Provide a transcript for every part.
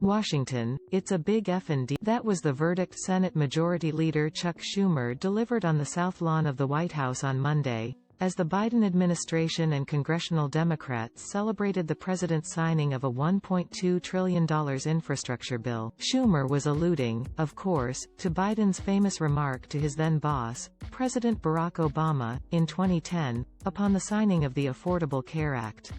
Washington, "It's a big effin' deal." That was the verdict Senate Majority Leader Chuck Schumer delivered on the South Lawn of the White House on Monday, as the Biden administration and congressional Democrats celebrated the president's signing of a $1.2 trillion infrastructure bill. Schumer was alluding, of course, to Biden's famous remark to his then boss, President Barack Obama, in 2010, upon the signing of the Affordable Care Act.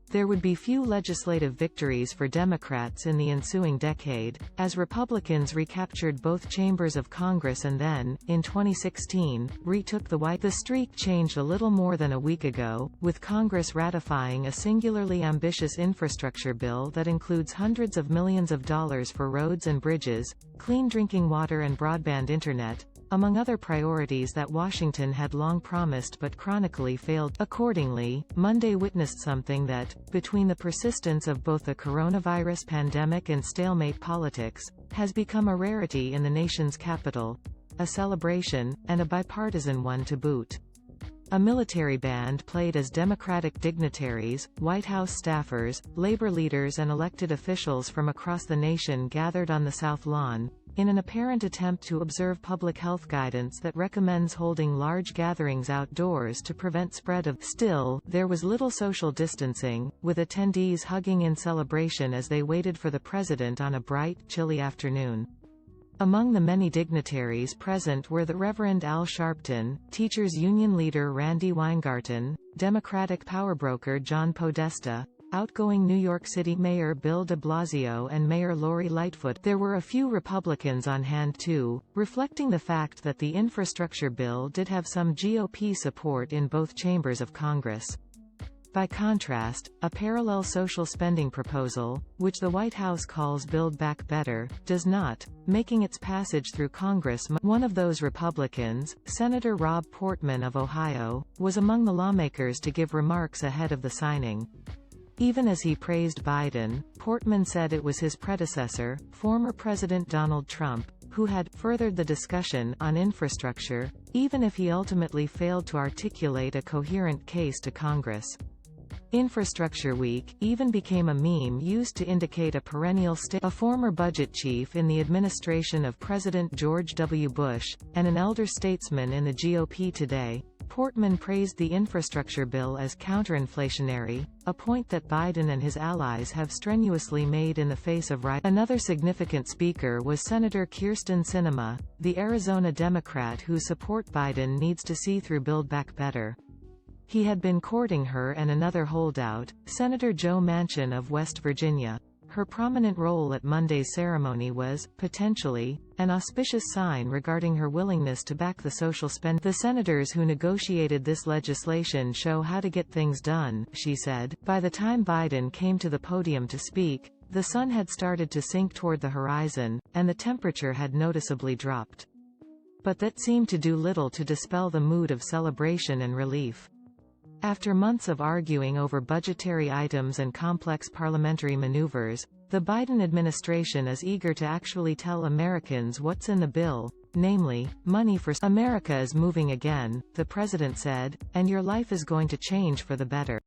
There would be few legislative victories for Democrats in the ensuing decade, as Republicans recaptured both chambers of Congress and then, in 2016, retook the White House. The streak changed a little more than a week ago, with Congress ratifying a singularly ambitious infrastructure bill that includes hundreds of millions of dollars for roads and bridges, clean drinking water and broadband internet, among other priorities that Washington had long promised but chronically failed. Accordingly, Monday witnessed something that, between the persistence of both the coronavirus pandemic and stalemate politics, has become a rarity in the nation's capital, a celebration, and a bipartisan one to boot. A military band played as Democratic dignitaries, White House staffers, labor leaders and elected officials from across the nation gathered on the South Lawn, in an apparent attempt to observe public health guidance that recommends holding large gatherings outdoors to prevent spread of. Still, there was little social distancing, with attendees hugging in celebration as they waited for the president on a bright, chilly afternoon. Among the many dignitaries present were the Reverend Al Sharpton, teachers union leader Randy Weingarten, Democratic powerbroker John Podesta, outgoing New York City Mayor Bill de Blasio and Mayor Lori Lightfoot. There were a few Republicans on hand too, reflecting the fact that the infrastructure bill did have some GOP support in both chambers of Congress. By contrast, a parallel social spending proposal, which the White House calls Build Back Better, does not, making its passage through Congress. One of those Republicans, Senator Rob Portman of Ohio, was among the lawmakers to give remarks ahead of the signing. Even as he praised Biden, Portman said it was his predecessor, former President Donald Trump, who had furthered the discussion on infrastructure, even if he ultimately failed to articulate a coherent case to Congress. Infrastructure Week even became a meme used to indicate a perennial a former budget chief in the administration of President George W. Bush, and an elder statesman in the GOP today. Portman praised the infrastructure bill as counterinflationary, a point that Biden and his allies have strenuously made in the face of riots. Another significant speaker was Senator Kyrsten Sinema, the Arizona Democrat whose support Biden needs to see through Build Back Better. He had been courting her and another holdout, Senator Joe Manchin of West Virginia. Her prominent role at Monday's ceremony was, potentially, an auspicious sign regarding her willingness to back the social spend. The senators who negotiated this legislation show how to get things done, she said. By the time Biden came to the podium to speak, the sun had started to sink toward the horizon, and the temperature had noticeably dropped. But that seemed to do little to dispel the mood of celebration and relief. After months of arguing over budgetary items and complex parliamentary maneuvers, the Biden administration is eager to actually tell Americans what's in the bill, namely, money for America is moving again, the president said, and your life is going to change for the better.